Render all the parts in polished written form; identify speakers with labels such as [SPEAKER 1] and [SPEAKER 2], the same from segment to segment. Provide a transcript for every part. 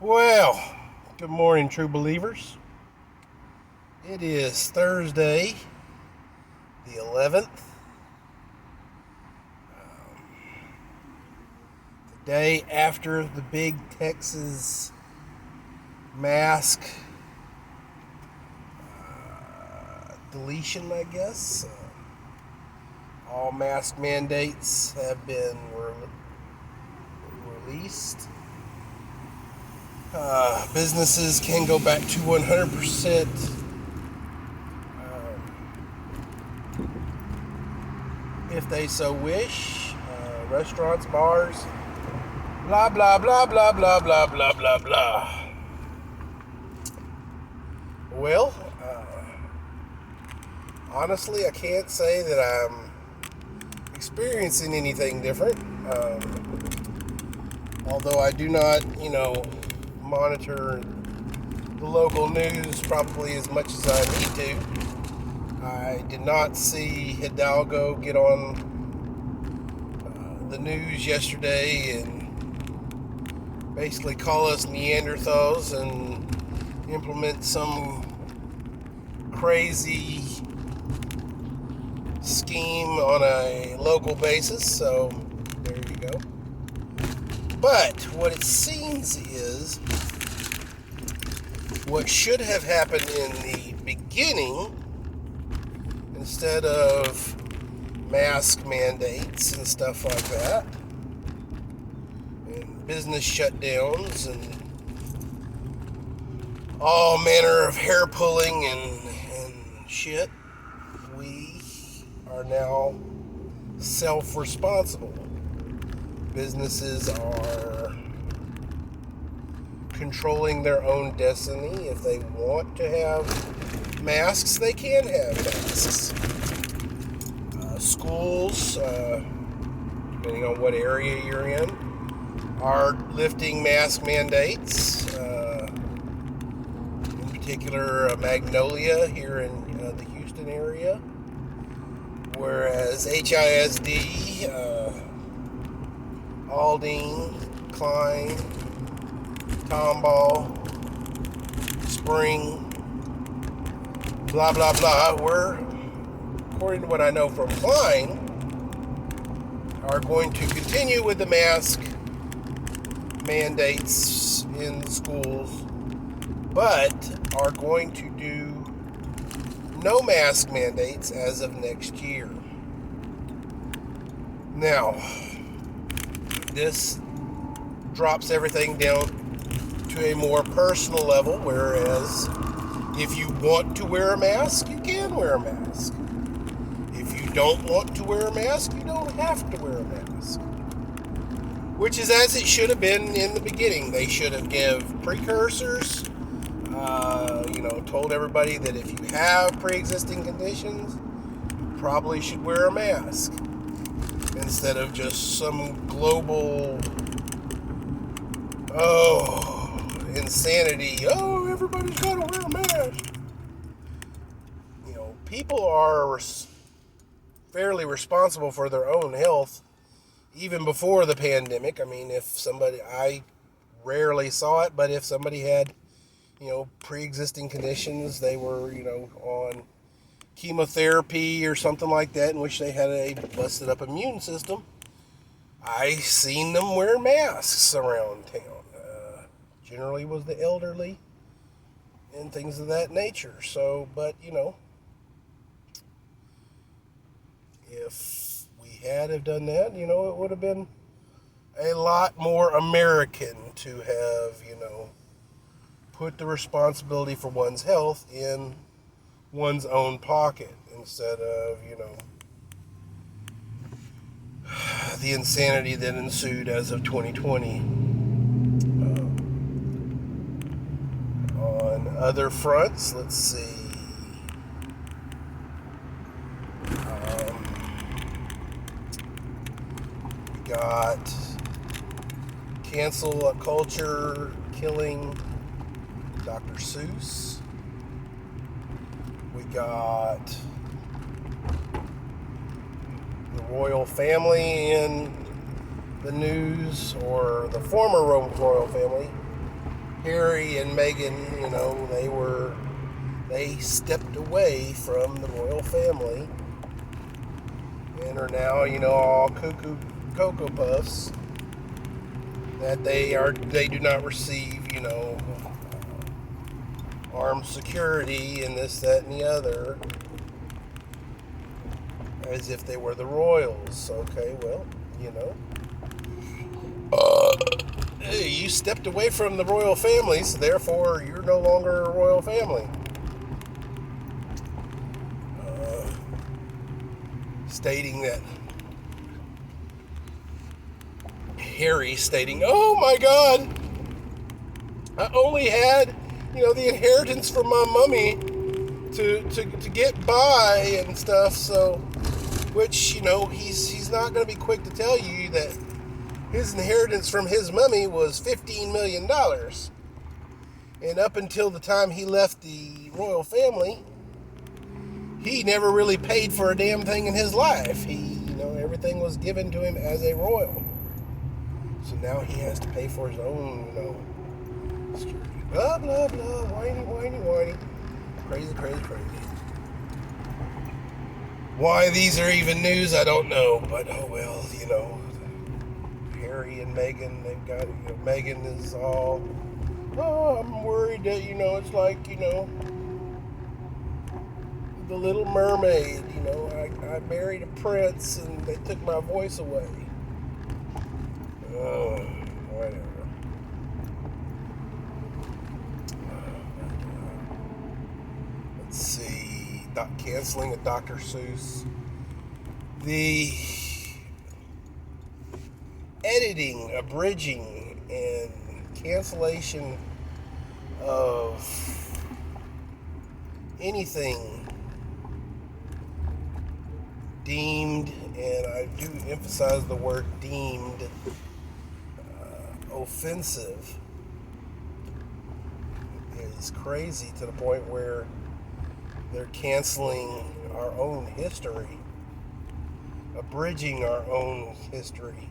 [SPEAKER 1] Well, good morning, true believers. It is Thursday, the 11th, the day after the big Texas mask deletion, I guess. All mask mandates have been released. Businesses can go back to 100% if they so wish. Restaurants, bars, blah, blah, blah, blah, blah, blah, blah, blah, blah. Well, honestly, I can't say that I'm experiencing anything different. Although I do not, monitor the local news probably as much as I need to. I did not see Hidalgo get on the news yesterday and basically call us Neanderthals and implement some crazy scheme on a local basis. So there you go. But what it seems is what should have happened in the beginning, instead of mask mandates and stuff like that, and business shutdowns and all manner of hair pulling and shit, we are now self-responsible. Businesses are controlling their own destiny. If they want to have masks, they can have masks. Schools, depending on what area you're in, are lifting mask mandates. In particular, Magnolia here in the Houston area, whereas HISD, Aldine, Klein, Tomball, Spring, blah, blah, blah, we're, according to what I know from Klein, are going to continue with the mask mandates in schools, but are going to do no mask mandates as of next year. Now, this drops everything down to a more personal level, whereas if you want to wear a mask, you can wear a mask. If you don't want to wear a mask, you don't have to wear a mask. Which is as it should have been in the beginning. They should have given precursors, told everybody that if you have pre-existing conditions, you probably should wear a mask, instead of just some global, insanity. Oh, everybody's got to wear a mask. People are fairly responsible for their own health even before the pandemic. I mean, I rarely saw it, but if somebody had, pre-existing conditions, they were, on chemotherapy or something like that, in which they had a busted up immune system, I seen them wear masks around town. Generally was the elderly and things of that nature. So, but if we had have done that, it would have been a lot more American to have, put the responsibility for one's health in one's own pocket, instead of, the insanity that ensued as of 2020. On other fronts, let's see. We got cancel culture killing Dr. Seuss. We got the royal family in the news, or the former royal family, Harry and Meghan, they stepped away from the royal family and are now, all cuckoo cocoa puffs that they do not receive, armed security and this, that, and the other, as if they were the royals. Okay, well, you stepped away from the royal family, so therefore you're no longer a royal family. Stating that Harry stating, "Oh my God, I only had, the inheritance from my mummy to get by and stuff." So, which he's not going to be quick to tell you that his inheritance from his mummy was $15 million. And up until the time he left the royal family, he never really paid for a damn thing in his life. Everything was given to him as a royal. So now he has to pay for his own, security. Blah, blah, blah. Whiny, whiny, whiny. Crazy, crazy, crazy. Why these are even news, I don't know. But, oh well, Harry and Meghan, they've got, Meghan is all, "Oh, I'm worried that, it's like, the Little Mermaid, I married a prince and they took my voice away." Oh, whatever. Let's see. Canceling a Dr. Seuss. The editing, abridging, and cancellation of anything deemed, and I do emphasize the word deemed, offensive is crazy, to the point where they're canceling our own history, abridging our own history.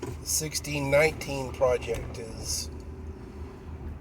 [SPEAKER 1] The 1619 Project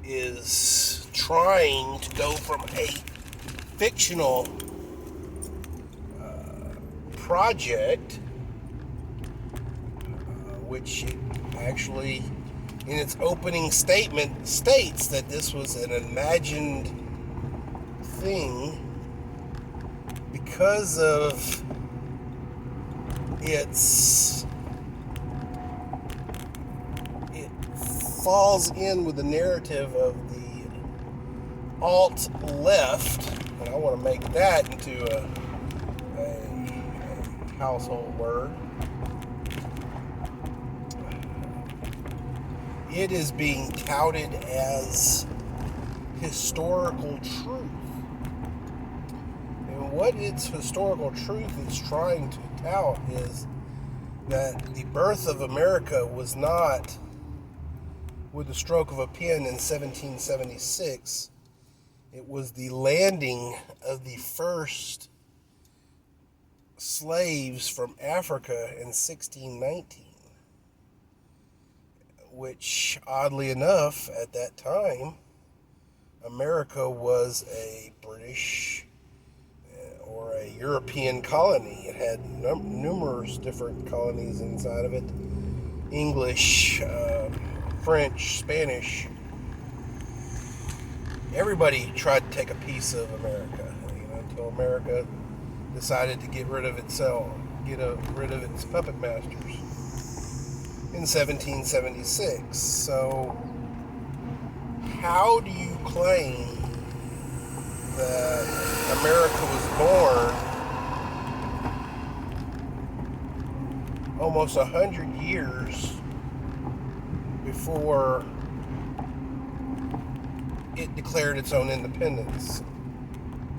[SPEAKER 1] is trying to go from a fictional project, which actually in its opening statement states that this was an imagined thing, because of it falls in with the narrative of the alt left, and I want to make that into a household word. It is being touted as historical truth. And what its historical truth is trying to tout is that the birth of America was not with the stroke of a pen in 1776. It was the landing of the first slaves from Africa in 1619, which, oddly enough, at that time, America was a British or a European colony. It had numerous different colonies inside of it: English, French, Spanish. Everybody tried to take a piece of America, until America decided to get rid of itself, rid of its puppet masters in 1776. So, how do you claim that America was born almost 100 years before it declared its own independence,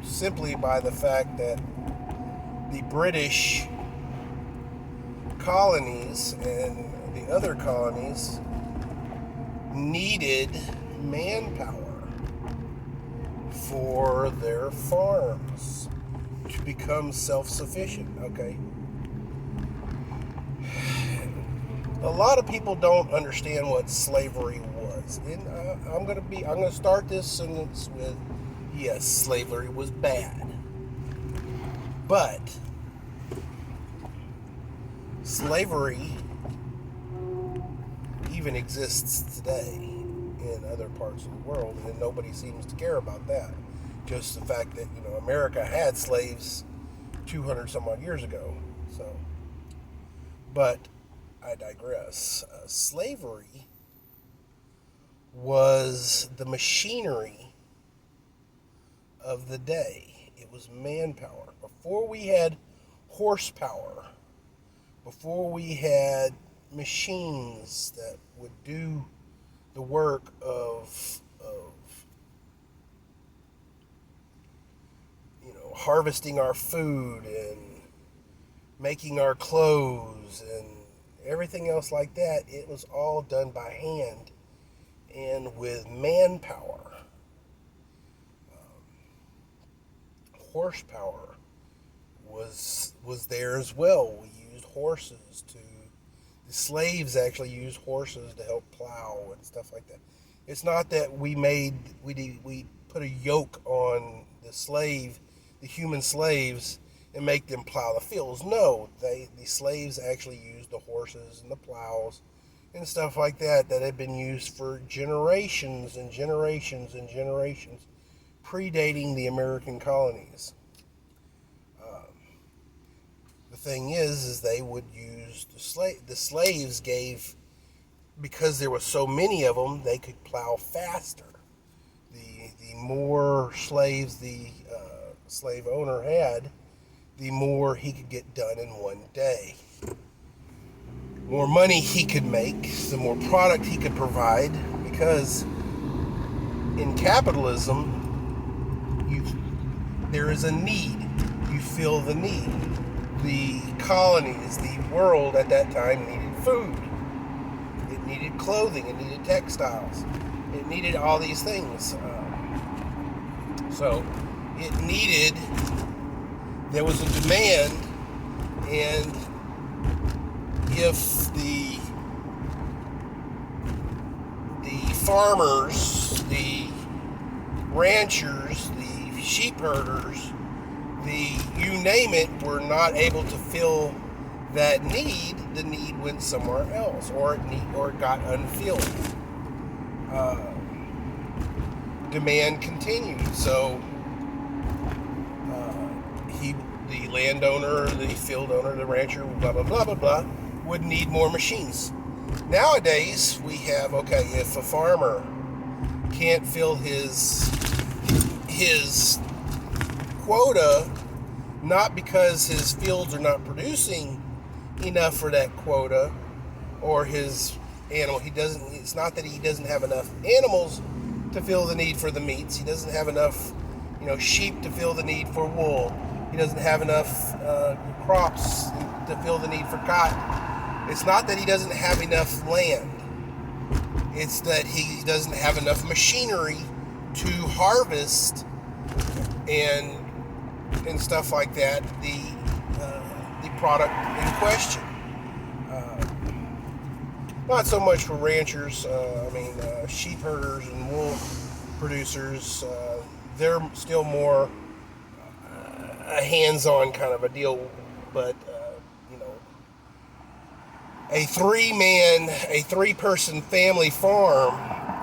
[SPEAKER 1] simply by the fact that the British colonies and the other colonies needed manpower for their farms to become self-sufficient? Okay. a lot of people don't understand what slavery was. And I'm gonna start this sentence with, yes, slavery was bad, but slavery even exists today in other parts of the world, and nobody seems to care about that. Just the fact that America had slaves 200 some odd years ago. So, but I digress. Slavery was the machinery of the day. It was manpower. Before we had horsepower, before we had machines that would do the work of harvesting our food and making our clothes and everything else like that, it was all done by hand and with manpower. Horsepower was there as well. We used horses to. The slaves actually used horses to help plow and stuff like that. It's not that we put a yoke on the human slaves, and make them plow the fields. No, the slaves actually used the horses and the plows and stuff like that had been used for generations and generations and generations, predating the American colonies. The thing is they would use the slaves gave, because there were so many of them, they could plow faster. The more slaves the slave owner had, the more he could get done in one day. More money he could make, the more product he could provide, because in capitalism, there is a need. You feel the need. The colonies, the world at that time needed food. It needed clothing. It needed textiles. It needed all these things. So there was a demand, and if the farmers, the ranchers, the sheep herders, you name it, were not able to fill that need, the need went somewhere else, or it got unfilled. Demand continued, so the landowner, the field owner, the rancher, blah blah blah blah blah, would need more machines. Nowadays, we have, if a farmer can't fill his quota, not because his fields are not producing enough for that quota, or his animal, it's not that he doesn't have enough animals to fill the need for the meats. He doesn't have enough, sheep to fill the need for wool. He doesn't have enough crops to fill the need for cotton. It's not that he doesn't have enough land. It's that he doesn't have enough machinery to harvest and stuff like that, the product in question. Not so much for ranchers. Sheep herders and wool producers, they're still more a hands-on kind of a deal. But a three-person family farm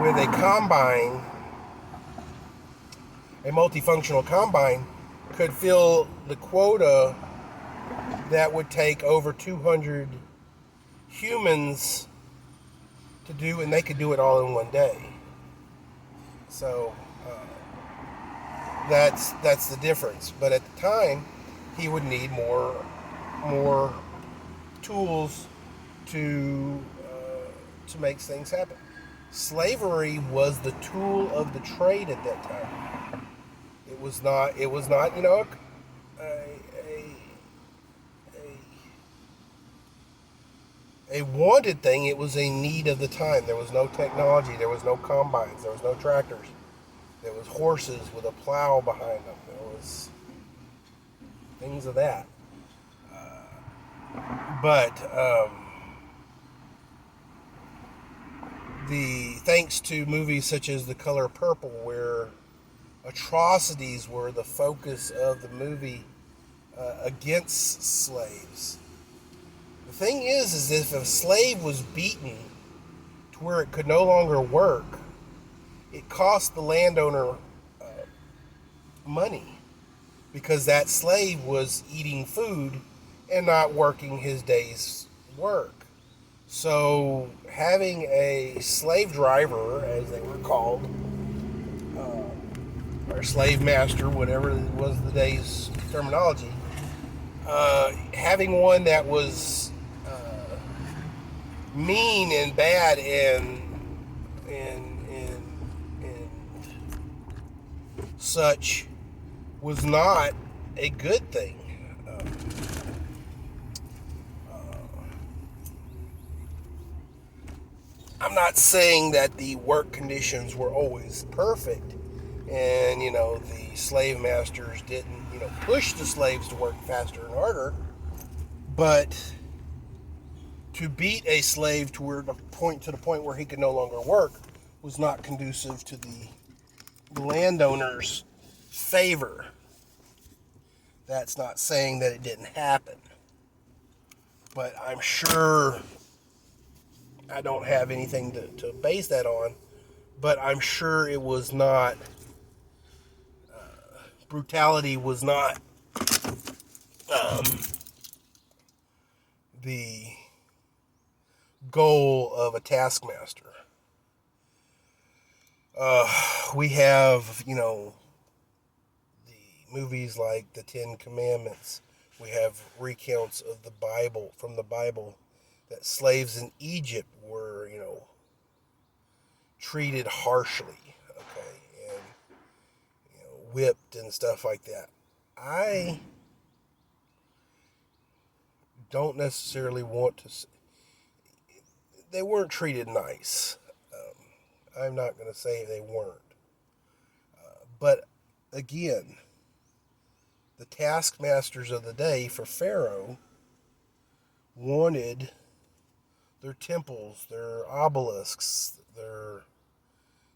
[SPEAKER 1] with a combine, a multifunctional combine, could fill the quota that would take over 200 humans to do, and they could do it all in one day. So that's the difference. But at the time, he would need more tools to make things happen. Slavery was the tool of the trade at that time. It was not a wanted thing. It was a need of the time. There was no technology. There was no combines. There was no tractors. There was horses with a plow behind them. There was things of that. But thanks to movies such as The Color Purple, where atrocities were the focus of the movie against slaves. The thing is if a slave was beaten to where it could no longer work, it cost the landowner money, because that slave was eating food and not working his day's work. So having a slave driver, as they were called, or slave master, whatever was the day's terminology, having one that was mean and bad and such was not a good thing. I'm not saying that the work conditions were always perfect, and the slave masters didn't push the slaves to work faster and harder, but to beat a slave to the point where he could no longer work was not conducive to the landowner's favor. That's not saying that it didn't happen, but I'm sure, I don't have anything to base that on, but I'm sure it was not, brutality was not the goal of a taskmaster. We have, the movies like the Ten Commandments. We have recounts of the Bible, from the Bible, that slaves in Egypt were, treated harshly, okay, and whipped and stuff like that. I don't necessarily want to say they weren't treated nice. I'm not going to say they weren't. But again, the taskmasters of the day for Pharaoh wanted their temples, their obelisks, their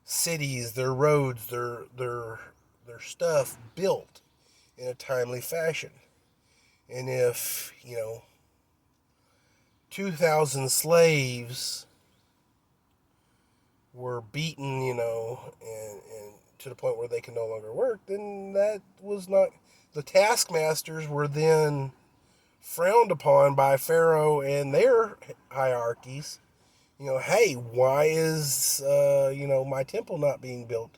[SPEAKER 1] cities, their roads, their stuff built in a timely fashion. And if, 2,000 slaves were beaten, and to the point where they could no longer work, then that was not, the taskmasters were then frowned upon by Pharaoh and their hierarchies. Hey, why is, my temple not being built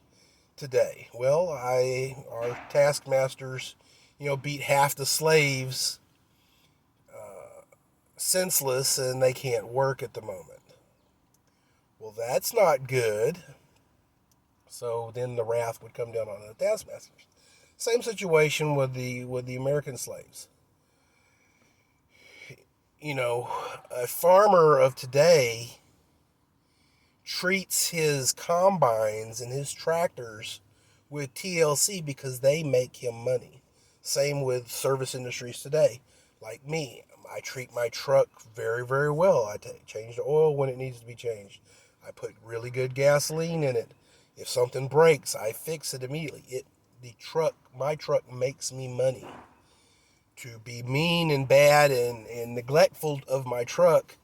[SPEAKER 1] today? Well, our taskmasters, beat half the slaves senseless, and they can't work at the moment. Well, that's not good. So then the wrath would come down on the taskmasters. Same situation with the American slaves. A farmer of today treats his combines and his tractors with TLC because they make him money. Same with service industries today. Like me, I treat my truck very, very well. I change the oil when it needs to be changed. I put really good gasoline in it. If something breaks, I fix it immediately. My truck makes me money. To be mean and bad and neglectful of my truck,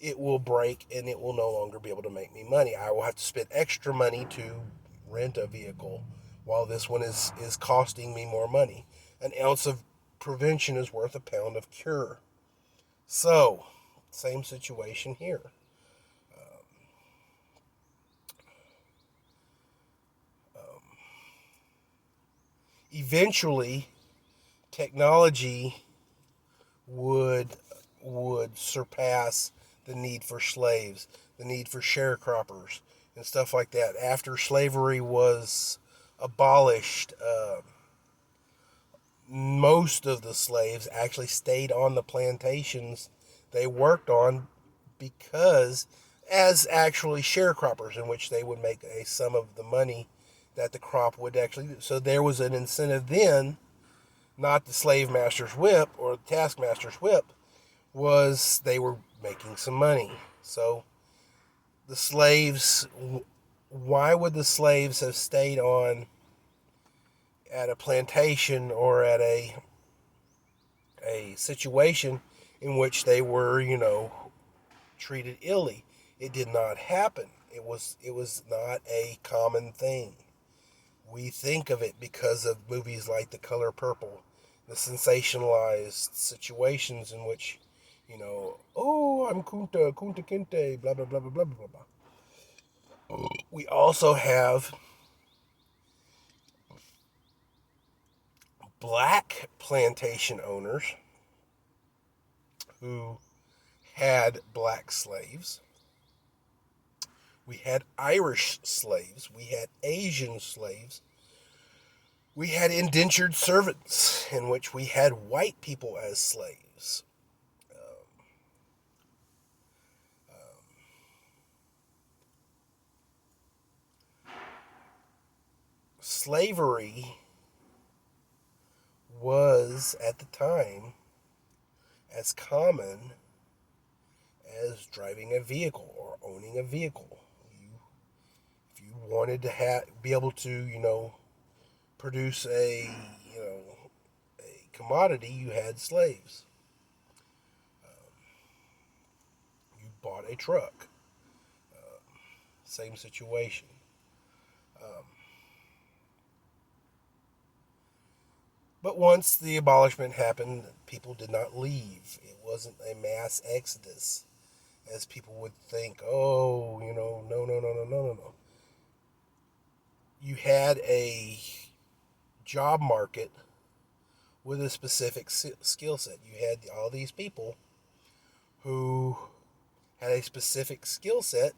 [SPEAKER 1] it will break and it will no longer be able to make me money. I will have to spend extra money to rent a vehicle, while this one is costing me more money. An ounce of prevention is worth a pound of cure. So, same situation here. Eventually, technology would surpass the need for slaves, the need for sharecroppers, and stuff like that. After slavery was abolished, most of the slaves actually stayed on the plantations they worked on, because as actually sharecroppers, in which they would make a sum of the money that the crop would actually do. So there was an incentive then, not the slave master's whip or the taskmaster's whip, was they were making some money. So the slaves, why would the slaves have stayed on at a plantation or at a situation in which they were, treated illy? It did not happen. It was not a common thing. We think of it because of movies like The Color Purple, the sensationalized situations in which, oh, I'm Kunta Kinte, blah, blah, blah, blah, blah, blah, blah. We also have black plantation owners who had black slaves. We had Irish slaves. We had Asian slaves. We had indentured servants, in which we had white people as slaves. Slavery was, at the time, as common as driving a vehicle or owning a vehicle. If you wanted to be able to, produce a commodity, you had slaves. You bought a truck. Same situation. Um, but once the abolishment happened, people did not leave. It wasn't a mass exodus, as people would think. Oh, no, no, no, no, no, no, no. You had a job market with a specific skill set. You had all these people who had a specific skill set.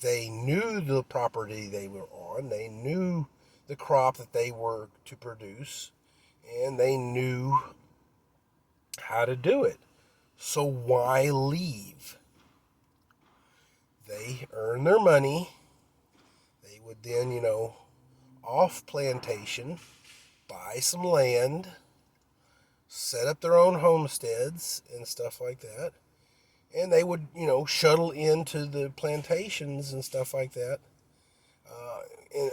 [SPEAKER 1] They knew the property they were on. They knew the crop that they were to produce, and they knew how to do it. So why leave? They earn their money. They would then, off plantation, buy some land, set up their own homesteads and stuff like that. And they would, shuttle into the plantations and stuff like that,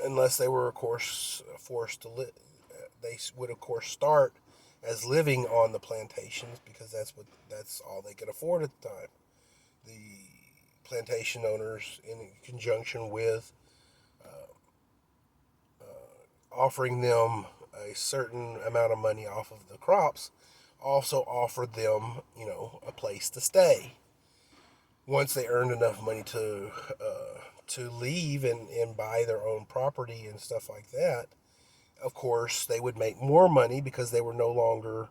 [SPEAKER 1] unless they were, of course, forced to live. They would, of course, start as living on the plantations because that's all they could afford at the time. The plantation owners, in conjunction with offering them a certain amount of money off of the crops, also offered them, a place to stay. Once they earned enough money to leave and buy their own property and stuff like that, of course, they would make more money because they were no longer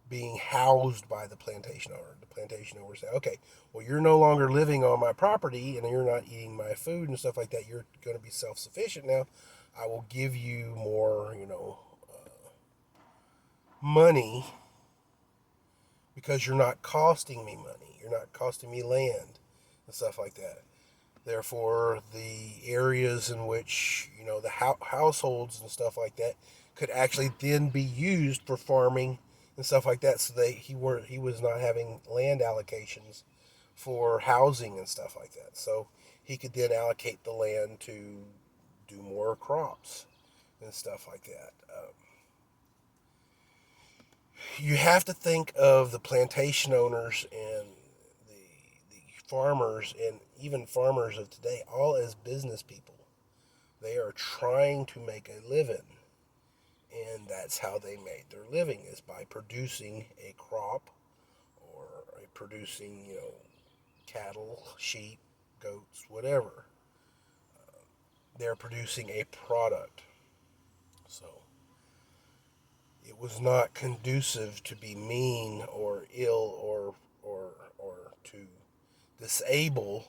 [SPEAKER 1] being housed by the plantation owner. The plantation owner would say, okay, well, you're no longer living on my property and you're not eating my food and stuff like that. You're going to be self-sufficient now. I will give you more, money because you're not costing me money. You're not costing me land and stuff like that. Therefore, the areas in which, the households and stuff like that could actually then be used for farming and stuff like that. So he was not having land allocations for housing and stuff like that. So he could then allocate the land to do more crops and stuff like that. You have to think of the plantation owners and the farmers and even farmers of today all as business people. They are trying to make a living, and that's how they made their living, is by producing a crop or producing, cattle, sheep, goats, whatever. They're producing a product. So it was not conducive to be mean or ill or to disable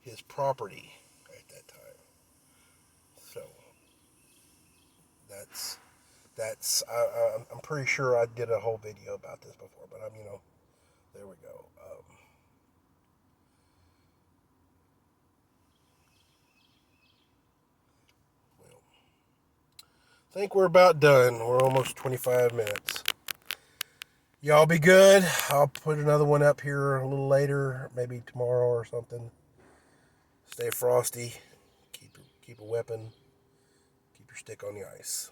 [SPEAKER 1] his property at that time. So I'm pretty sure I did a whole video about this before, but there we go. Well, I think we're about done. We're almost 25 minutes. Y'all be good. I'll put another one up here a little later, maybe tomorrow or something. Stay frosty. Keep a weapon. Keep your stick on the ice.